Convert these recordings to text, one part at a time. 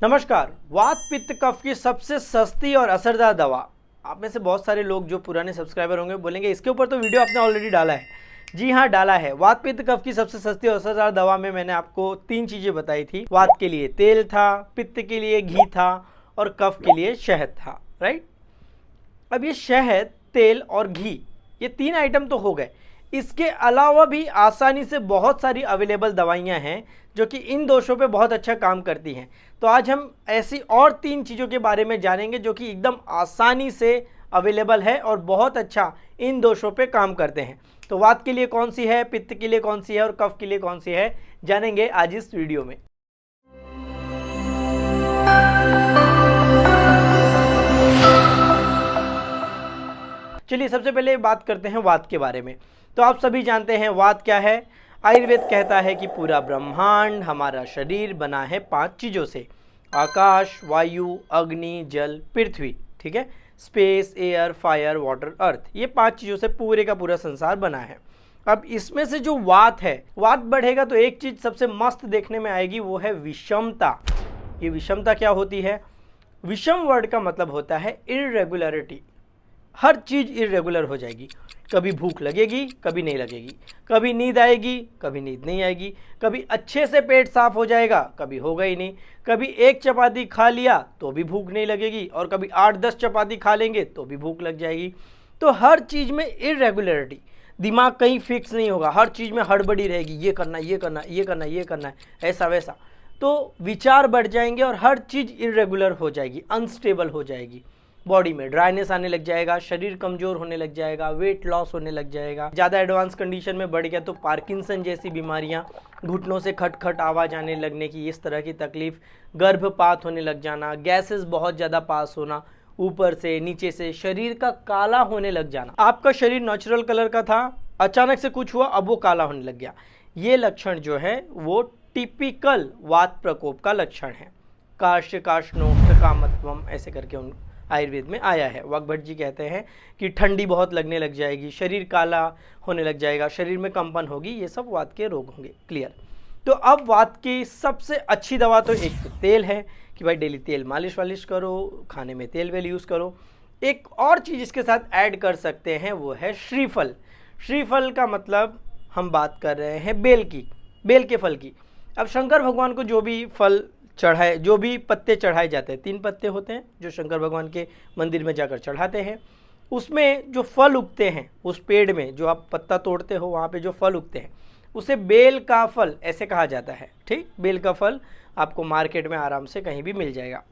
नमस्कार। वात पित्त कफ की सबसे सस्ती और असरदार दवा। आप में से बहुत सारे लोग जो पुराने सब्सक्राइबर होंगे बोलेंगे इसके ऊपर तो वीडियो आपने ऑलरेडी डाला है। जी हाँ, डाला है। वात पित्त कफ की सबसे सस्ती और असरदार दवा में मैंने आपको 3 चीज़ें बताई थी। वात के लिए तेल था, पित्त के लिए घी था और कफ के लिए शहद था। राइट। अब ये शहद, तेल और घी, ये 3 आइटम तो हो गए। इसके अलावा भी आसानी से बहुत सारी अवेलेबल दवाइयाँ हैं जो कि इन दोषों पे बहुत अच्छा काम करती हैं। तो आज हम ऐसी और 3 चीज़ों के बारे में जानेंगे जो कि एकदम आसानी से अवेलेबल है और बहुत अच्छा इन दोषों पे काम करते हैं। तो वात के लिए कौन सी है, पित्त के लिए कौन सी है और कफ के लिए कौन सी है, जानेंगे आज इस वीडियो में। चलिए सबसे पहले बात करते हैं वात के बारे में। तो आप सभी जानते हैं वात क्या है। आयुर्वेद कहता है कि पूरा ब्रह्मांड, हमारा शरीर बना है 5 चीज़ों से: आकाश, वायु, अग्नि, जल, पृथ्वी। ठीक है, स्पेस, एयर, फायर, वाटर, अर्थ। ये 5 चीज़ों से पूरे का पूरा संसार बना है। अब इसमें से जो वात है, वात बढ़ेगा तो एक चीज़ सबसे मस्त देखने में आएगी, वो है विषमता। ये विषमता क्या होती है? विषम वर्ड का मतलब होता है इररेगुलरिटी। हर चीज़ इरेगुलर हो जाएगी। कभी भूख लगेगी, कभी नहीं लगेगी। कभी नींद आएगी, कभी नींद नहीं आएगी। कभी अच्छे से पेट साफ हो जाएगा, कभी होगा ही नहीं। कभी एक चपाती खा लिया तो भी भूख नहीं लगेगी और कभी 8-10 चपाती खा लेंगे तो भी भूख लग जाएगी। तो हर चीज़ में इरेगुलरिटी। दिमाग कहीं फिक्स नहीं होगा, हर चीज़ में हड़बड़ी रहेगी, ये करना, ये करना, ये करना, ये करना है, ऐसा वैसा। तो विचार बढ़ जाएंगे और हर चीज़ इरेगुलर हो जाएगी, अनस्टेबल हो जाएगी। बॉडी में ड्राइनेस आने लग जाएगा, शरीर कमजोर होने लग जाएगा, वेट लॉस होने लग जाएगा। ज़्यादा एडवांस कंडीशन में बढ़ गया तो पार्किंसन जैसी बीमारियां, घुटनों से खटखट आवाज़ आने लगने की इस तरह की तकलीफ, गर्भपात होने लग जाना, गैसेस बहुत ज़्यादा पास होना, ऊपर से नीचे से शरीर का काला होने लग जाना। आपका शरीर नेचुरल कलर का था, अचानक से कुछ हुआ, अब वो काला होने लग गया। ये लक्षण जो है वो टिपिकल वात प्रकोप का लक्षण है। कार्श्य कार्ष्णोक्त कामत्वम ऐसे करके उन आयुर्वेद में आया है। वाग्भट जी कहते हैं कि ठंडी बहुत लगने लग जाएगी, शरीर काला होने लग जाएगा, शरीर में कंपन होगी, ये सब वात के रोग होंगे। क्लियर। तो अब वात की सबसे अच्छी दवा तो एक तो तेल है कि भाई डेली तेल मालिश वालिश करो, खाने में तेल वेल यूज़ करो। एक और चीज़ इसके साथ ऐड कर सकते हैं, वो है श्रीफल। श्रीफल का मतलब हम बात कर रहे हैं बेल की, बेल के फल की। अब शंकर भगवान को जो भी फल चढ़ाए, जो भी पत्ते चढ़ाए जाते हैं, 3 पत्ते होते हैं जो शंकर भगवान के मंदिर में जाकर चढ़ाते हैं, उसमें जो फल उगते हैं, उस पेड़ में जो आप पत्ता तोड़ते हो वहाँ पे जो फल उगते हैं, उसे बेल का फल ऐसे कहा जाता है। ठीक, बेल का फल आपको मार्केट में आराम से कहीं भी मिल जाएगा।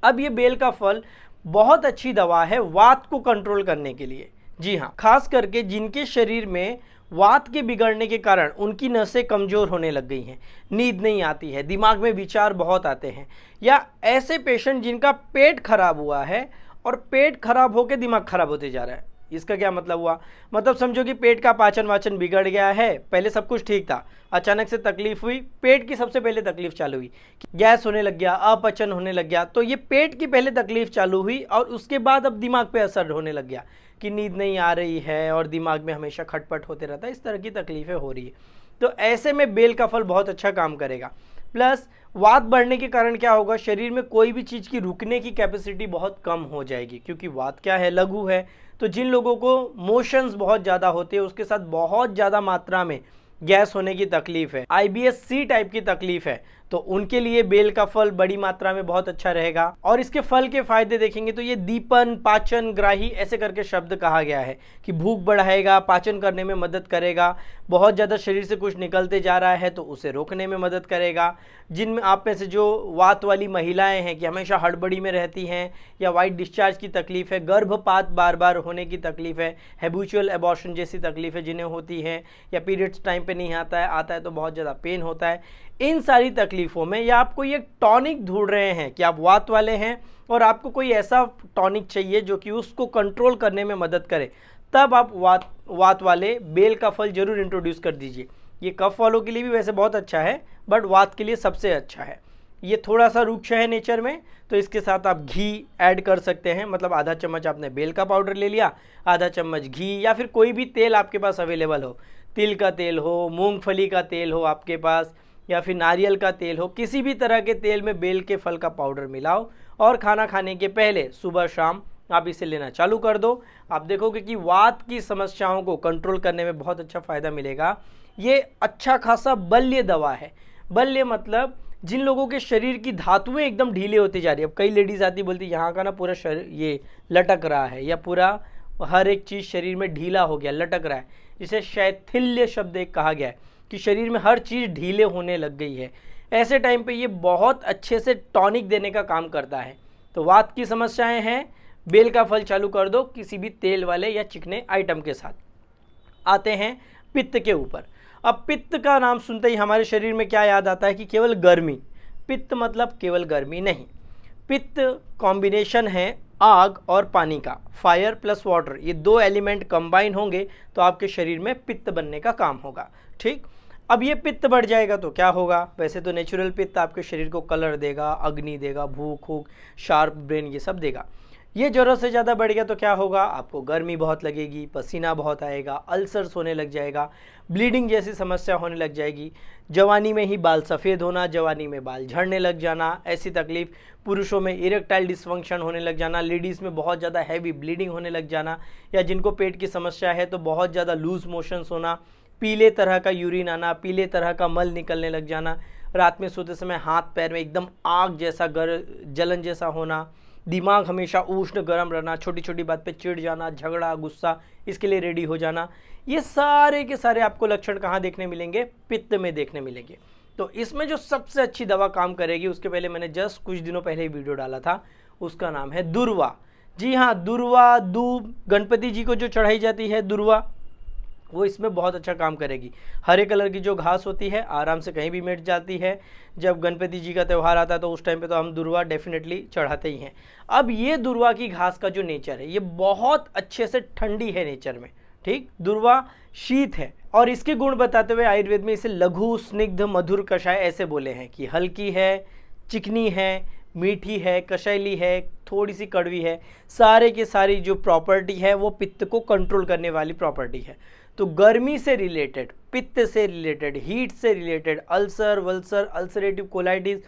अब ये बेल का फल बहुत अच्छी दवा है वात को कंट्रोल करने के लिए। जी हाँ, खास करके जिनके शरीर में वात के बिगड़ने के कारण उनकी नसें कमज़ोर होने लग गई हैं, नींद नहीं आती है, दिमाग में विचार बहुत आते हैं, या ऐसे पेशेंट जिनका पेट खराब हुआ है और पेट खराब होकर दिमाग खराब होते जा रहा है। इसका क्या मतलब हुआ? मतलब समझो कि पेट का पाचन वाचन बिगड़ गया है, पहले सब कुछ ठीक था, अचानक से तकलीफ हुई, पेट की सबसे पहले तकलीफ चालू हुई, गैस होने लग गया, अपचन होने लग गया। तो ये पेट की पहले तकलीफ चालू हुई और उसके बाद अब दिमाग पे असर होने लग गया कि नींद नहीं आ रही है और दिमाग में हमेशा खटपट होते रहता है, इस तरह की तकलीफें हो रही है। तो ऐसे में बेल का फल बहुत अच्छा काम करेगा। प्लस वात बढ़ने के कारण क्या होगा, शरीर में कोई भी चीज़ की रुकने की कैपेसिटी बहुत कम हो जाएगी, क्योंकि वात क्या है, लघु है। तो जिन लोगों को मोशंस बहुत ज़्यादा होते हैं, उसके साथ बहुत ज़्यादा मात्रा में गैस होने की तकलीफ है, IBS-C टाइप की तकलीफ है, तो उनके लिए बेल का फल बड़ी मात्रा में बहुत अच्छा रहेगा। और इसके फल के फायदे देखेंगे तो ये दीपन, पाचन, ग्राही ऐसे करके शब्द कहा गया है कि भूख बढ़ाएगा, पाचन करने में मदद करेगा, बहुत ज़्यादा शरीर से कुछ निकलते जा रहा है तो उसे रोकने में मदद करेगा। जिनमें आप में से जो वात वाली महिलाएं हैं कि हमेशा हड़बड़ी में रहती हैं, या वाइट डिस्चार्ज की तकलीफ है, गर्भपात बार बार होने की तकलीफ है, हैबिचुअल एबॉर्शन जैसी तकलीफें जिन्हें होती हैं, या पीरियड्स टाइम पे नहीं आता है तो बहुत ज़्यादा पेन होता है, इन सारी तकलीफ़ों में, या आपको ये टॉनिक ढूंढ रहे हैं कि आप वात वाले हैं और आपको कोई ऐसा टॉनिक चाहिए जो कि उसको कंट्रोल करने में मदद करे, तब आप वात वाले बेल का फल जरूर इंट्रोड्यूस कर दीजिए। ये कफ वालों के लिए भी वैसे बहुत अच्छा है, बट वात के लिए सबसे अच्छा है। ये थोड़ा सा रुक्ष है नेचर में, तो इसके साथ आप घी ऐड कर सकते हैं। मतलब आधा चम्मच आपने बेल का पाउडर ले लिया, आधा चम्मच घी, या फिर कोई भी तेल आपके पास अवेलेबल हो, तिल का तेल हो, मूंगफली का तेल हो आपके पास, या फिर नारियल का तेल हो, किसी भी तरह के तेल में बेल के फल का पाउडर मिलाओ और खाना खाने के पहले सुबह शाम आप इसे लेना चालू कर दो। आप देखोगे कि वात की समस्याओं को कंट्रोल करने में बहुत अच्छा फ़ायदा मिलेगा। ये अच्छा खासा बल्य दवा है। बल्य मतलब जिन लोगों के शरीर की धातुएं एकदम ढीले होती जा रही है। अब कई लेडीज़ आती बोलती यहाँ का ना पूरा शरीर ये लटक रहा है या पूरा हर एक चीज़ शरीर में ढीला हो गया, लटक रहा है, जिसे शैथिल्य शब्द एक कहा गया है कि शरीर में हर चीज़ ढीले होने लग गई है। ऐसे टाइम पे ये बहुत अच्छे से टॉनिक देने का काम करता है। तो वात की समस्याएं हैं, बेल का फल चालू कर दो किसी भी तेल वाले या चिकने आइटम के साथ। आते हैं पित्त के ऊपर। अब पित्त का नाम सुनते ही हमारे शरीर में क्या याद आता है कि केवल गर्मी। पित्त मतलब केवल गर्मी नहीं, पित्त कॉम्बिनेशन है आग और पानी का, फायर प्लस वाटर, ये दो एलिमेंट कंबाइन होंगे तो आपके शरीर में पित्त बनने का काम होगा। ठीक, अब ये पित्त बढ़ जाएगा तो क्या होगा? वैसे तो नेचुरल पित्त आपके शरीर को कलर देगा, अग्नि देगा, भूख भूख, शार्प ब्रेन, ये सब देगा। ये ज़रूरत से ज़्यादा बढ़ गया तो क्या होगा? आपको गर्मी बहुत लगेगी, पसीना बहुत आएगा, अल्सर्स होने लग जाएगा, ब्लीडिंग जैसी समस्या होने लग जाएगी, जवानी में ही बाल सफ़ेद होना, जवानी में बाल झड़ने लग जाना, ऐसी तकलीफ, पुरुषों में इरेक्टाइल डिसफंक्शन होने लग जाना, लेडीज़ में बहुत ज़्यादा हैवी ब्लीडिंग होने लग जाना, या जिनको पेट की समस्या है तो बहुत ज़्यादा लूज मोशंस होना, पीले तरह का यूरिन आना, पीले तरह का मल निकलने लग जाना, रात में सोते समय हाथ पैर में एकदम आग जैसा जलन जैसा होना, दिमाग हमेशा उष्ण गर्म रहना, छोटी छोटी बात पे चिढ़ जाना, झगड़ा, गुस्सा, इसके लिए रेडी हो जाना, ये सारे के सारे आपको लक्षण कहाँ देखने मिलेंगे? पित्त में देखने मिलेंगे। तो इसमें जो सबसे अच्छी दवा काम करेगी, उसके पहले मैंने जस्ट कुछ दिनों पहले ही वीडियो डाला था, उसका नाम है दुर्वा। जी हाँ, दुर्वा, दूब, गणपति जी को जो चढ़ाई जाती है दुर्वा, वो इसमें बहुत अच्छा काम करेगी। हरे कलर की जो घास होती है आराम से कहीं भी मिट जाती है। जब गणपति जी का त्यौहार आता है तो उस टाइम पे तो हम दुर्वा डेफिनेटली चढ़ाते ही हैं। अब ये दुर्वा की घास का जो नेचर है, ये बहुत अच्छे से ठंडी है नेचर में। ठीक, दुर्वा शीत है और इसके गुण बताते हुए आयुर्वेद में इसे लघु स्निग्ध मधुर कषाय ऐसे बोले हैं कि हल्की है, चिकनी है, मीठी है, कषैली है, थोड़ी सी कड़वी है, सारे के सारी जो प्रॉपर्टी है वो पित्त को कंट्रोल करने वाली प्रॉपर्टी है। तो गर्मी से रिलेटेड, पित्त से रिलेटेड, हीट से रिलेटेड, अल्सर वल्सर, अल्सरेटिव कोलाइटिस,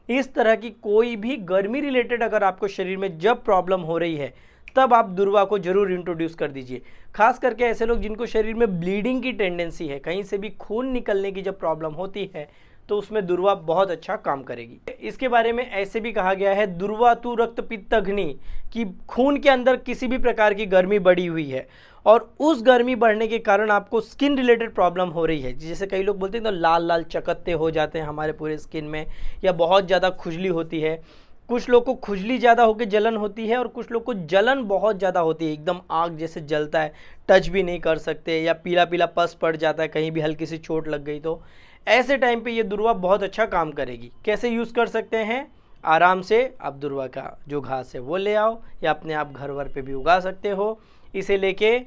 इस तरह की कोई भी गर्मी रिलेटेड अगर आपको शरीर में जब प्रॉब्लम हो रही है तब आप दुर्वा को जरूर इंट्रोड्यूस कर दीजिए। खास करके ऐसे लोग जिनको शरीर में ब्लीडिंग की टेंडेंसी है, कहीं से भी खून निकलने की जब प्रॉब्लम होती है तो उसमें दुर्वा बहुत अच्छा काम करेगी। इसके बारे में ऐसे भी कहा गया है, दुर्वा तु रक्त पित्त अग्नि, कि खून के अंदर किसी भी प्रकार की गर्मी बढ़ी हुई है और उस गर्मी बढ़ने के कारण आपको स्किन रिलेटेड प्रॉब्लम हो रही है, जैसे कई लोग बोलते हैं तो लाल लाल चकत्ते हो जाते हैं हमारे पूरे स्किन में, या बहुत ज़्यादा खुजली होती है। कुछ लोग को खुजली ज़्यादा होकर जलन होती है और कुछ लोग को जलन बहुत ज़्यादा होती है, एकदम आग जैसे जलता है, टच भी नहीं कर सकते, या पीला पीला पस पड़ जाता है कहीं भी हल्की सी चोट लग गई तो ऐसे टाइम पे ये दुर्वा बहुत अच्छा काम करेगी। कैसे यूज़ कर सकते हैं? आराम से आप दुर्वा का जो घास है वो ले आओ, या अपने आप घर वर पे भी उगा सकते हो। इसे लेके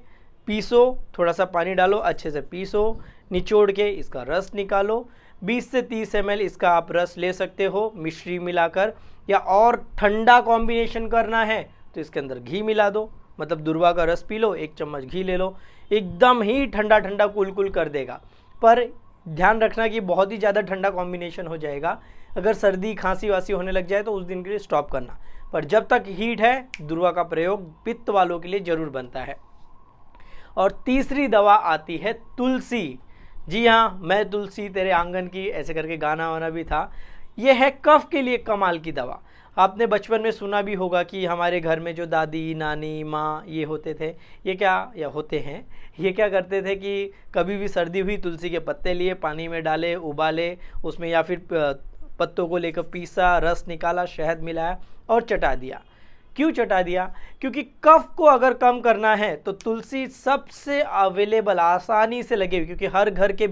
पीसो, थोड़ा सा पानी डालो, अच्छे से पीसो, निचोड़ के इसका रस निकालो। 20 से 30 ml इसका आप रस ले सकते हो मिश्री मिलाकर, या और ठंडा कॉम्बिनेशन करना है तो इसके अंदर घी मिला दो, मतलब दुर्वा का रस पी लो, 1 चम्मच घी ले लो, एकदम ही ठंडा ठंडा कुल कर देगा। पर ध्यान रखना कि बहुत ही ज़्यादा ठंडा कॉम्बिनेशन हो जाएगा, अगर सर्दी खांसी वासी होने लग जाए तो उस दिन के लिए स्टॉप करना, पर जब तक हीट है दुर्वा का प्रयोग पित्त वालों के लिए ज़रूर बनता है। और तीसरी दवा आती है तुलसी। जी हाँ, मैं तुलसी तेरे आंगन की, ऐसे करके गाना वाना भी था। यह है कफ के लिए कमाल की दवा। आपने बचपन में सुना भी होगा कि हमारे घर में जो दादी नानी माँ ये होते थे, ये क्या या होते हैं, ये क्या करते थे कि कभी भी सर्दी हुई तुलसी के पत्ते लिए, पानी में डाले, उबाले, उसमें या फिर पत्तों को लेकर पीसा, रस निकाला, शहद मिलाया और चटा दिया। क्यों चटा दिया? क्योंकि कफ को अगर कम करना है तो तुलसी सबसे अवेलेबल, आसानी से लगेगी, क्योंकि हर घर के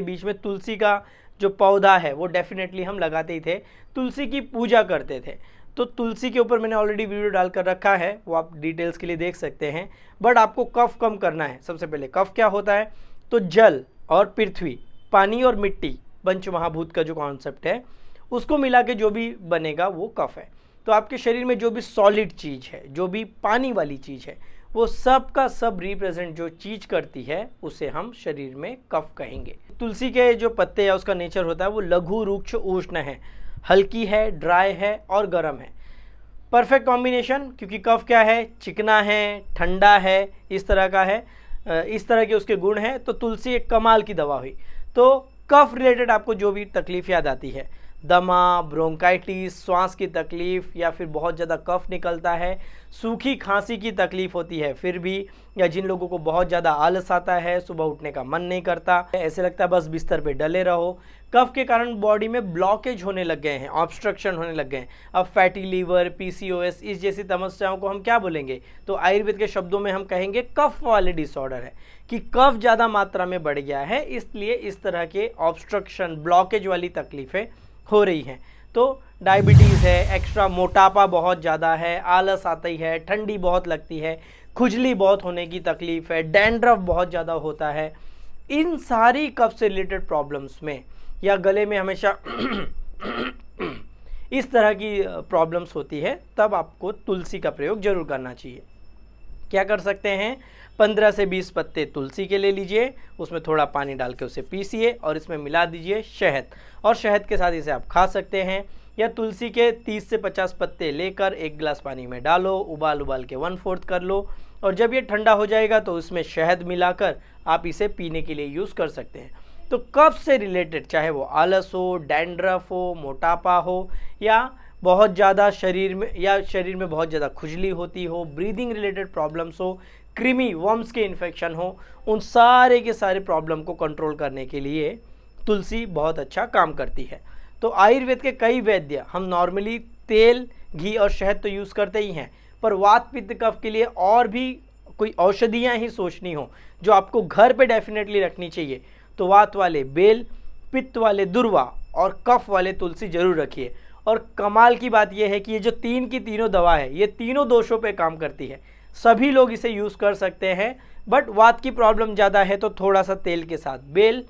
बीच में तुलसी का जो पौधा है वो डेफिनेटली हम लगाते ही थे, तुलसी की पूजा करते थे। तो तुलसी के ऊपर मैंने ऑलरेडी वीडियो डाल कर रखा है, वो आप डिटेल्स के लिए देख सकते हैं। बट आपको कफ कम करना है। सबसे पहले कफ क्या होता है? तो जल और पृथ्वी, पानी और मिट्टी, पंच महाभूत का जो कॉन्सेप्ट है उसको मिला के जो भी बनेगा वो कफ है। तो आपके शरीर में जो भी सॉलिड चीज़ है, जो भी पानी वाली चीज़ है, वो सब का सब रिप्रेजेंट जो चीज़ करती है उसे हम शरीर में कफ कहेंगे। तुलसी के जो पत्ते या उसका नेचर होता है वो लघु रुक्ष उष्ण है, हल्की है, ड्राई है और गर्म है। परफेक्ट कॉम्बिनेशन, क्योंकि कफ क्या है, चिकना है, ठंडा है, इस तरह का है, इस तरह के उसके गुण हैं, तो तुलसी एक कमाल की दवा हुई। तो कफ रिलेटेड आपको जो भी तकलीफ याद आती है, दमा, ब्रोंकाइटिस, श्वास की तकलीफ, या फिर बहुत ज़्यादा कफ निकलता है, सूखी खांसी की तकलीफ होती है फिर भी, या जिन लोगों को बहुत ज़्यादा आलस आता है, सुबह उठने का मन नहीं करता, ऐसे लगता है बस बिस्तर पे डले रहो, कफ के कारण बॉडी में ब्लॉकेज होने लग गए हैं, ऑब्स्ट्रक्शन होने लग गए हैं। अब फैटी लीवर, पीसीओएस, इस जैसी समस्याओं को हम क्या बोलेंगे, तो आयुर्वेद के शब्दों में हम कहेंगे कफ वाले डिसऑर्डर है, कि कफ ज़्यादा मात्रा में बढ़ गया है, इसलिए इस तरह के ऑब्स्ट्रक्शन, ब्लॉकेज वाली तकलीफ़ें हो रही हैं। तो डायबिटीज़ है, एक्स्ट्रा मोटापा बहुत ज़्यादा है, आलस आती है, ठंडी बहुत लगती है, खुजली बहुत होने की तकलीफ़ है, डैंड्रफ बहुत ज़्यादा होता है, इन सारी कफ से रिलेटेड प्रॉब्लम्स में, या गले में हमेशा इस तरह की प्रॉब्लम्स होती है, तब आपको तुलसी का प्रयोग जरूर करना चाहिए। क्या कर सकते हैं, 15 से 20 पत्ते तुलसी के ले लीजिए, उसमें थोड़ा पानी डाल के उसे पीसिए और इसमें मिला दीजिए शहद, और शहद के साथ इसे आप खा सकते हैं। या तुलसी के 30 से 50 पत्ते लेकर 1 गिलास पानी में डालो, उबाल के 1/4 कर लो, और जब ये ठंडा हो जाएगा तो उसमें शहद मिलाकर आप इसे पीने के लिए यूज़ कर सकते हैं। तो कफ से रिलेटेड, चाहे वो आलस हो, डैंड्रफ हो, मोटापा हो, या बहुत ज़्यादा शरीर में बहुत ज़्यादा खुजली होती हो, ब्रीदिंग रिलेटेड प्रॉब्लम्स हो, कृमि वर्म्स के इन्फेक्शन हो, उन सारे के सारे प्रॉब्लम को कंट्रोल करने के लिए तुलसी बहुत अच्छा काम करती है। तो आयुर्वेद के कई वैद्य, हम नॉर्मली तेल, घी और शहद तो यूज़ करते ही हैं, पर वात पित्त कफ के लिए और भी कोई औषधियाँ ही सोचनी हो जो आपको घर पे डेफिनेटली रखनी चाहिए, तो वात वाले बेल, पित्त वाले दुर्वा और कफ वाले तुलसी जरूर रखिए। और कमाल की बात यह है कि ये जो तीनों दवा है, ये तीनों दोषों पे काम करती है, सभी लोग इसे यूज़ कर सकते हैं। बट वात की प्रॉब्लम ज़्यादा है तो थोड़ा सा तेल के साथ बेल,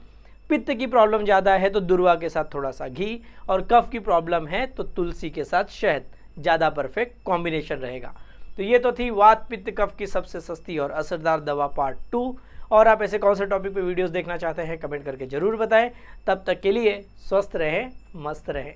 पित्त की प्रॉब्लम ज़्यादा है तो दुर्वा के साथ थोड़ा सा घी, और कफ की प्रॉब्लम है तो तुलसी के साथ शहद, ज़्यादा परफेक्ट कॉम्बिनेशन रहेगा। तो ये तो थी वात पित्त कफ की सबसे सस्ती और असरदार दवा पार्ट 2। और आप ऐसे कौन से टॉपिक पे वीडियोस देखना चाहते हैं, कमेंट करके ज़रूर बताएं। तब तक के लिए स्वस्थ रहें, मस्त रहें।